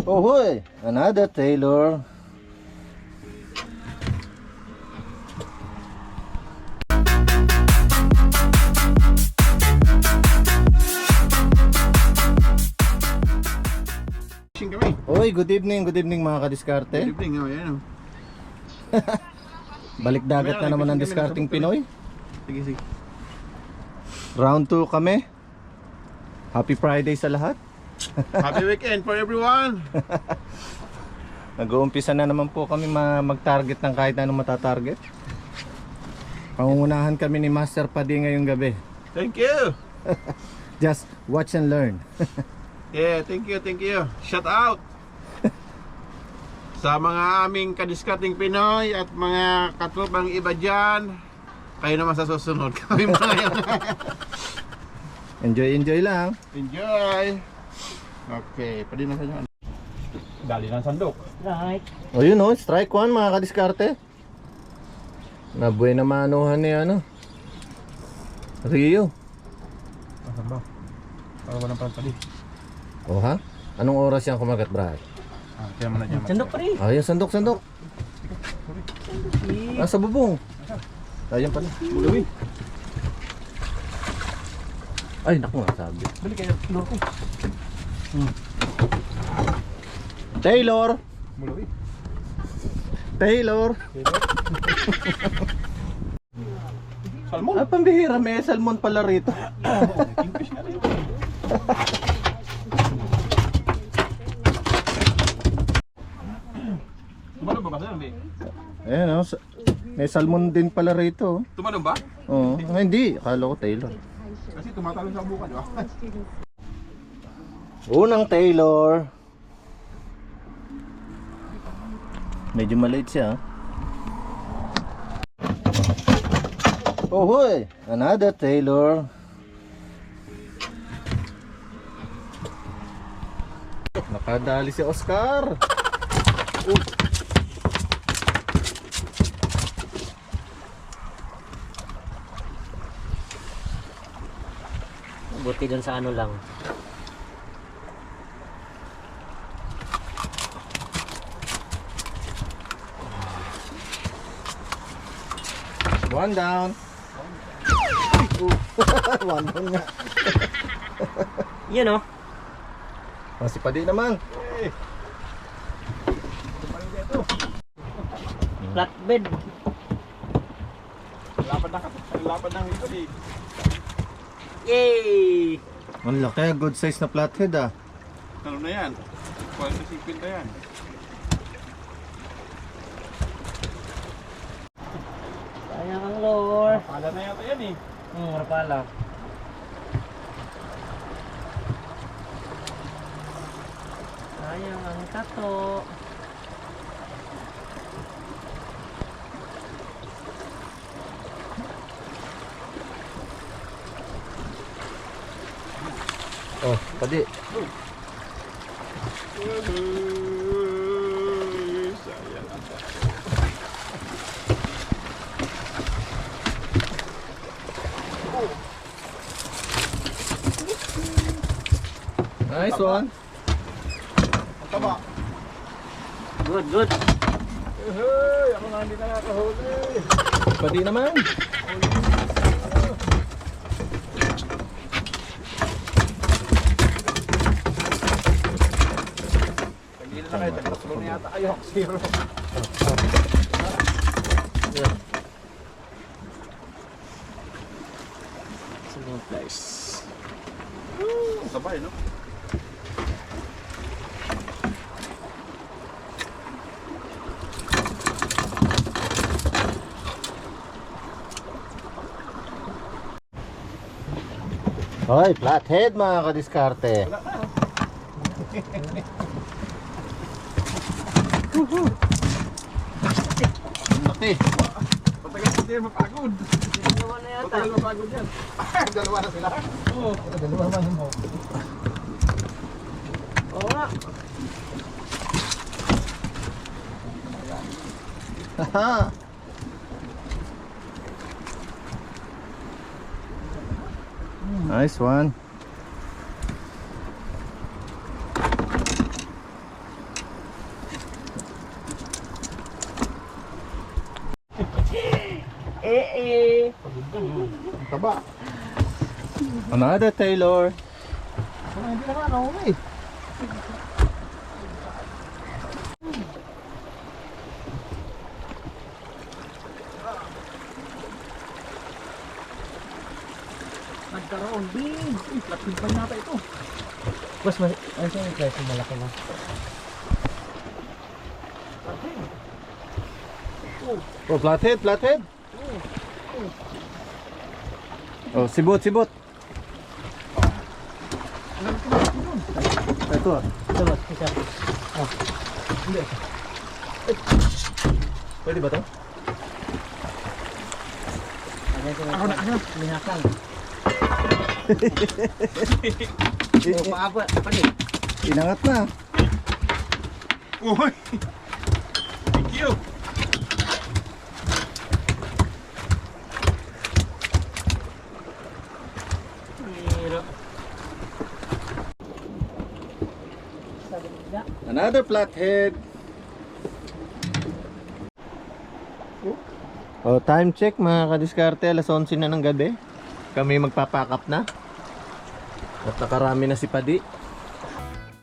Oh hoy, another Taylor. Kami. Oy, good evening mga kadiskarte. Good evening, oh, yan. Balik dagat na naman ang discarding Pinoy. Sige, sige. Round 2 kami. Happy Friday sa lahat. Happy weekend for everyone. Nag-uumpisa na naman po kami mag-target ng kahit anong matatarget. Pangungunahan kami ni Master Padi ngayong gabi. Thank you. Just watch and learn. Yeah, thank you, thank you. Shout out sa mga aming kadiscarding Pinoy at mga katropang iba dyan. Kayo naman sa susunod. Kami mga yan. Enjoy lang. Enjoy. Okay, pwede na sa inyo. Dali ng sandok. Right. O yun o, strike 1 mga kadiskarte. Nabuhay na manuhan ni ano Rio. Asan ba? Para walang pantali. O ha? Anong oras yan kumagat, Brad? Kaya mo na dyan. Sandok pa rin. Ayun, sandok. Sa bubong. Ayun pala. Mulawi. Ay, naku nga sabi. Balik kayo. Loko. Taylor! Mulawi. Taylor! Salmon. Ah, pambihira. May salmon pala rito. Kingfish nga rin. Tumalong ba ba sa'yo? Ayan o. May salmon din pala rito. Tumalong ba? Oo. Oh, hindi. Akala ko Taylor. Kasi tumatalon sa buka, di ba? Unang Taylor. Medyo maliit siya. Oh hoy, another Taylor. Nakadali si Oscar. Buti dun sa ano lang. One down. One down nga. Yan o. Masih pa din naman. Flatbed. Lapad ng ito eh. Yay! Ang laki, good size na flathead ah. Ano na yan? Quality sequin na yan. Sayang ang lure. Pala na yata yan eh. Rapala. Sayang ang tato. Oh, padi. Nice one. Ang taba. Good, good. Hey, ako nga hindi na nakahuli. Padi naman. Tagilin na kayo, taglaslo na yata kayo. Zero. Sige, place. Ang taba eh, no? Hoy, flathead mga kadiskarte. Laki. Patagal sa tiyan, mapagod. Dalawa na yata. Patagal mapagod yan. Dalawa na sila. Oo. Dalawa naman mo. Oo nga. Haha. Nice one. Kaba. Another Taylor. Hindi na nga, nauna eh. Nagkaroon din. Lapid pa nata ito. Mas ano siya yung presyo malaki na. Oh, flathead, flathead. Oh, sibot, sibot. Ito ah. Ito, isa. Hindi. Pwede ba to? Ako na, linakang. Paaba, pali. Inangat na. Uy! Thank you! Hirap. Sabi nila. Another flathead. Oh, time check mga kadiskarte, alas 11 na ng gabi. Kami magpapakap na. At nakarami na si Padi.